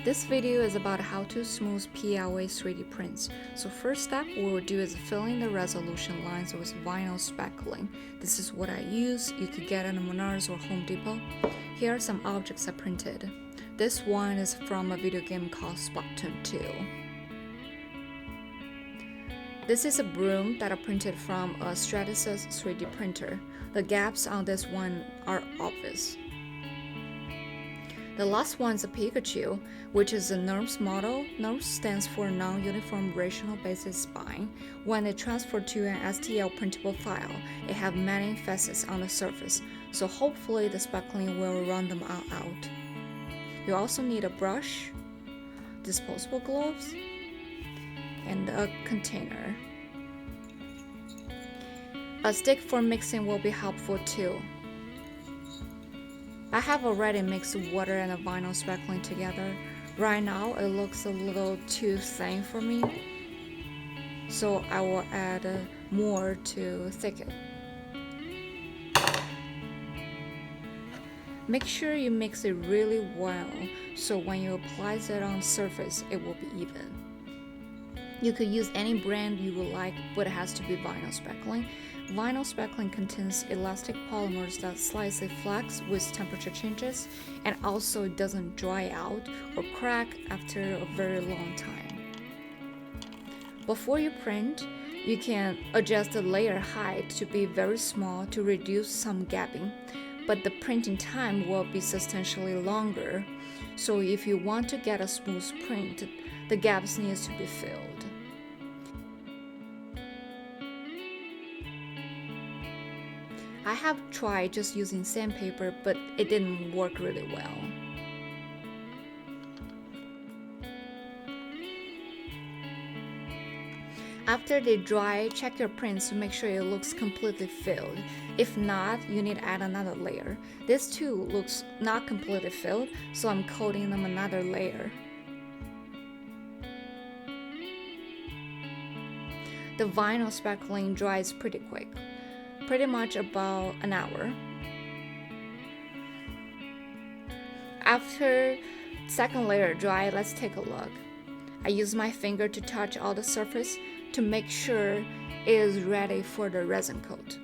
This video is about how to smooth PLA 3D prints. So first step we will do is filling the resolution lines with vinyl spackling. This is what I use. You could get it at Menards or Home Depot. Here are some objects I printed. This one is from a video game called Spackling 2. This is a broom that I printed from a Stratasys 3D printer. The gaps on this one are obvious. The last one is a Pikachu, which is a NURBS model. NURBS stands for Non-Uniform Rational Basis Spine. When it transferred to an STL printable file, it have many facets on the surface, so hopefully the spackling will run them all out. You also need a brush, disposable gloves, and a container. A stick for mixing will be helpful too. I have already mixed water and the vinyl spackling together. Right now it looks a little too thin for me, so I will add more to thicken. Make sure you mix it really well so when you apply it on the surface it will be even. You could use any brand you would like, but it has to be vinyl spackling. Vinyl spackling contains elastic polymers that slightly flex with temperature changes, and also it doesn't dry out or crack after a very long time. Before you print, you can adjust the layer height to be very small to reduce some gapping, but the printing time will be substantially longer. So if you want to get a smooth print, the gaps need to be filled. I have tried just using sandpaper, but it didn't work really well. After they dry, check your prints to make sure it looks completely filled. If not, you need to add another layer. This too looks not completely filled, so I'm coating them another layer. The vinyl spackling dries pretty quick, pretty much about an hour. After second layer dry, let's take a look. I use my finger to touch all the surface to make sure it is ready for the resin coat.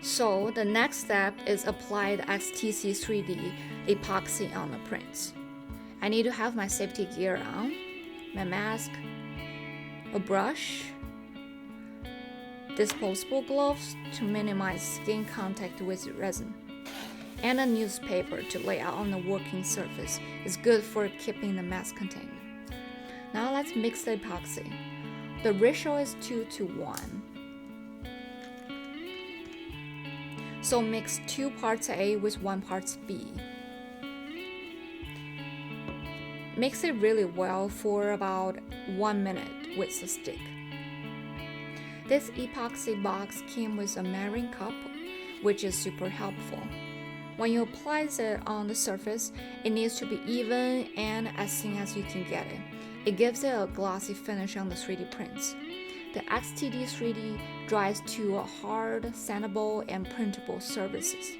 So the next step is apply the XTC-3D epoxy on the prints. I need to have my safety gear on, my mask, a brush, disposable gloves to minimize skin contact with resin, and a newspaper to lay out on the working surface. It's good for keeping the mask contained. Now let's mix the epoxy. The ratio is 2:1. So mix 2 parts A with 1 part B. Mix it really well for about 1 minute with a stick. This epoxy box came with a marine cup, which is super helpful. When you apply it on the surface, it needs to be even and as thin as you can get it. It gives it a glossy finish on the 3D prints. The XTC-3D dries to a hard, sandable, and printable surfaces.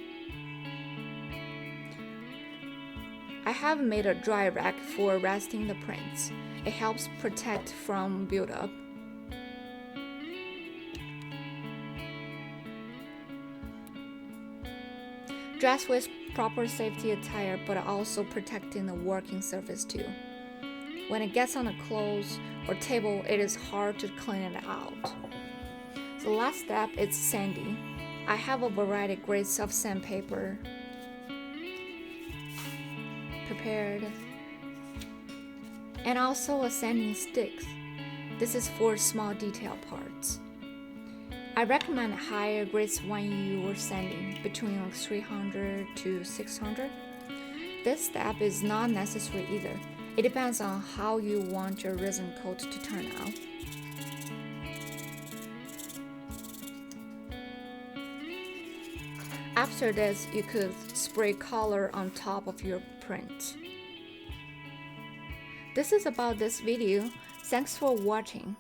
I have made a dry rack for resting the prints. It helps protect from buildup. Dress with proper safety attire, but also protecting the working surface too. When it gets on the clothes or table, it is hard to clean it out. The last step is sanding. I have a variety of grades of sandpaper prepared, and also a sanding stick. This is for small detail parts. I recommend higher grades when you are sanding, between 300 to 600. This step is not necessary either. It depends on how you want your resin coat to turn out. After this, you could spray color on top of your print. This is about this video. Thanks for watching.